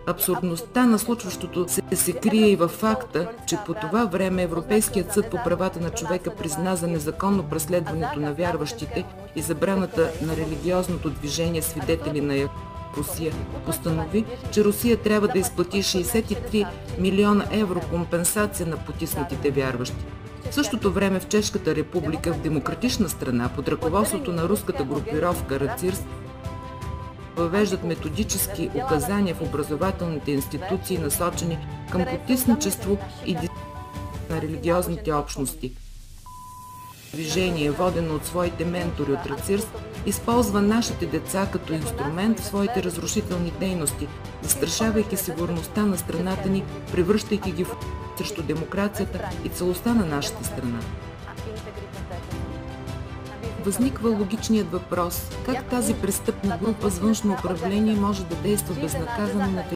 Абсурдността на случващото се крие и във факта, че по това време Европейският съд по правата на човека призна за незаконно преследването на вярващите и забраната на религиозното движение Свидетели на Яхова в Русия. Постанови, че Русия трябва да изплати 63 милиона евро компенсация на потиснатите вярващи. В същото време в Чешката република, в демократична страна, под ръководството на руската групировка РАЦИРС, въвеждат методически указания в образователните институции, насочени към потисничество и на религиозните общности. Движение, водено от своите ментори от РАЦИРС, използва нашите деца като инструмент в своите разрушителни дейности, застрашавайки сигурността на страната ни, превръщайки ги в срещу демокрацията и целостта на нашата страна. Възниква логичният въпрос: как тази престъпна група с външно управление може да действа безнаказано на